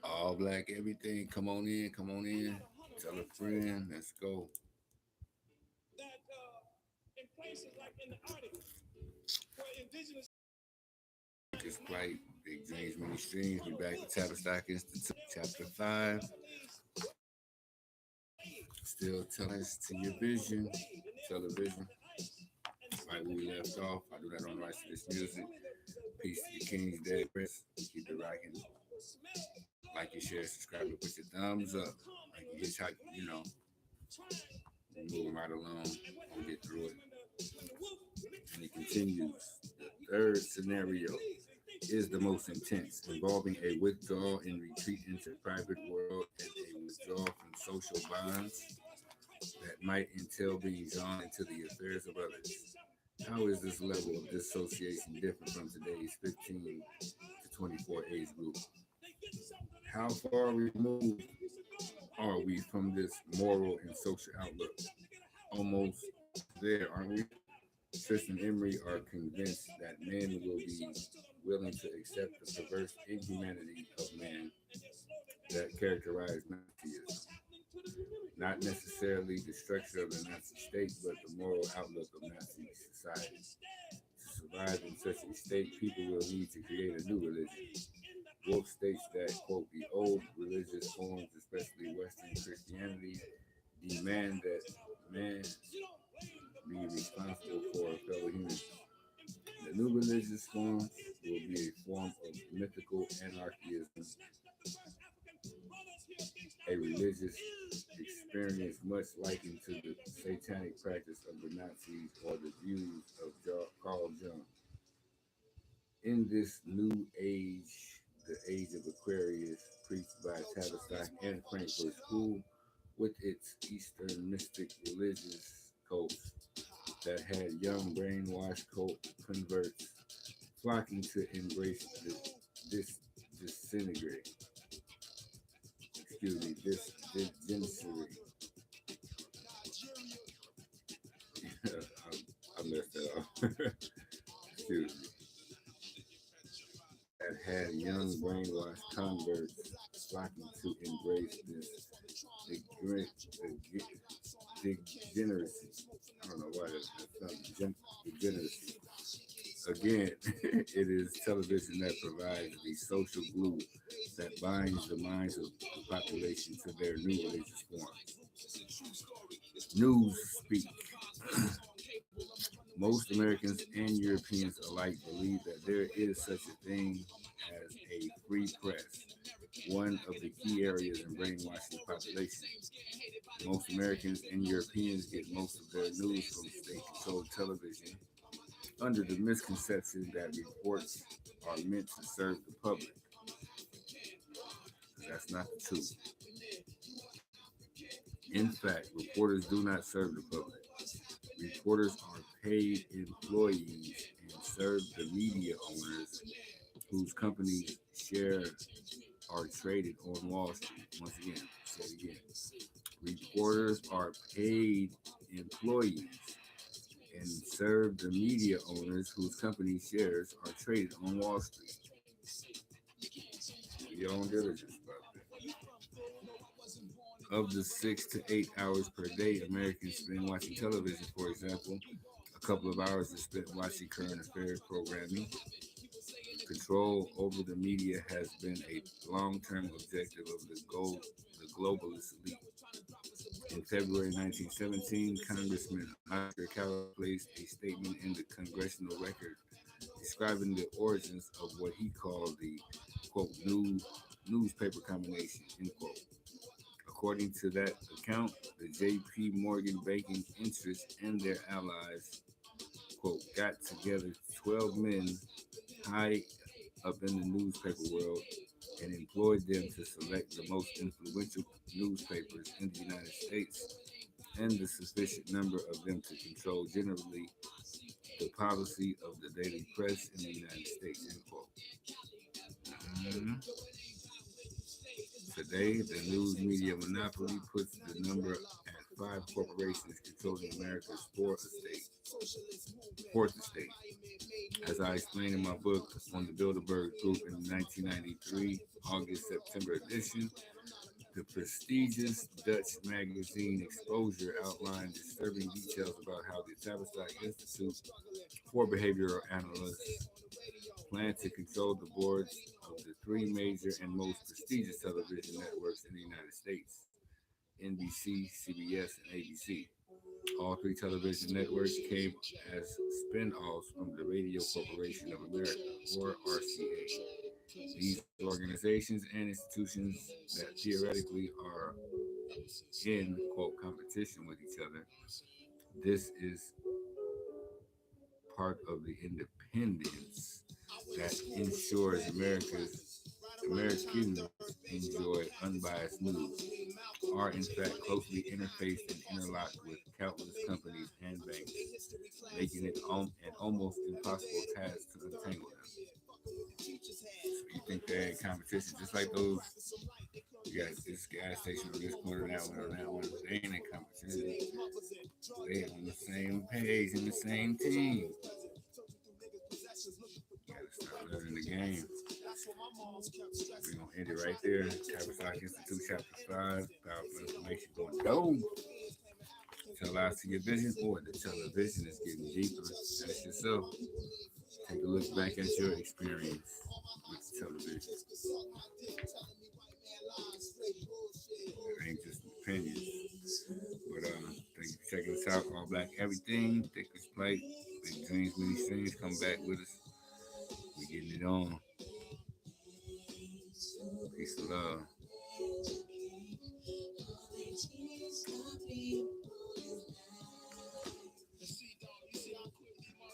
All black everything. Come on in, come on in. Tell a friend. Let's go. Just Plight, Big Dreams, Many Streams. We back at Tavistock Institute, Chapter 5. Still telling us to your vision, television. Right where we left off. I do that on the rights to this music. Peace to the Kings, Dead Chris. Keep it rocking. Like and share, subscribe, and put your thumbs up. Like you hitchhike, moving right along. We'll get through it. And it continues. The third scenario is the most intense, involving a withdrawal and retreat into private world and a withdrawal from social bonds that might entail being drawn into the affairs of others. How is this level of dissociation different from today's 15 to 24 age group? How far removed are we from this moral and social outlook? Almost there, aren't we? Tristan Emery are convinced that men will be willing to accept the perverse inhumanity of man that characterized Nazism. Not necessarily the structure of the Nazi state, but the moral outlook of Nazi society. To survive in such a state, people will need to create a new religion. Wolf states that, quote, the old religious forms, especially Western Christianity, demand that man be responsible for fellow humans. The new religious forms will be a form of mythical anarchism, a religious experience much likened to the satanic practice of the Nazis or the views of Carl Jung. In this new age, the age of Aquarius, preached by Tavistock and Frankfurt School, with its Eastern mystic religious cults that had young brainwashed converts flocking to embrace this disintegrate. Excuse me, this degenerate. I messed that up. Excuse me. That had young brainwashed converts flocking to embrace this degeneracy. I don't know why that's not degeneracy. Again, it is television that provides the social glue that binds the minds of the population to their new religious forms. News speak. Most Americans and Europeans alike believe that there is such a thing as a free press, one of the key areas in brainwashing the population. Most Americans and Europeans get most of their news from state-controlled television under the misconception that reports are meant to serve the public. That's not the truth. In fact, reporters do not serve the public. Reporters are paid employees and serve the media owners whose companies share are traded on Wall Street. Once again, say it again. Reporters are paid employees and serve the media owners whose company shares are traded on Wall Street. Do your own diligence about that. Of the 6 to 8 hours per day Americans spend watching television, for example, a couple of hours is spent watching current affairs programming. Control over the media has been a long-term objective of the globalist elite. In February 1917, Congressman Oscar Calhoun placed a statement in the Congressional Record describing the origins of what he called the, quote, new newspaper combination, end quote. According to that account, the J.P. Morgan banking interests and their allies, quote, got together 12 men high up in the newspaper world and employed them to select the most influential newspapers in the United States and the sufficient number of them to control generally the policy of the daily press in the United States, end quote. Mhm. Today, the news media monopoly puts the number at 5 corporations controlling America's fourth estate. As I explained in my book on the Bilderberg Group in 1993, August September edition, the prestigious Dutch magazine Exposure outlined disturbing details about how the Tavistock Institute for Behavioral Analysts planned to control the boards of the three major and most prestigious television networks in the United States: NBC, CBS, and ABC. All three television networks came as spin-offs from the Radio Corporation of America, or RCA. These organizations and institutions that theoretically are in, quote, competition with each other. This is part of the independence that ensures Americans enjoy unbiased news, are in fact closely interfaced and interlocked with countless companies and banks, making it an almost impossible task to untangle them. So you think they're in competition, just like those, you got this gas station on this corner, that one on that one, they ain't in competition. They on the same page in the same team. You gotta start learning the game. We're gonna end it right there. Tavistock Institute, Chapter 5. Powerful information going down. Tell lies to your vision, or the television is getting deeper. Ask yourself. Take a look back at your experience with television. It ain't just an opinion. But thank you for checking us out. All Black Everything, Thickest Plate, Big Dreams, Many Streams. Come back with us. We getting it on. Peace and love.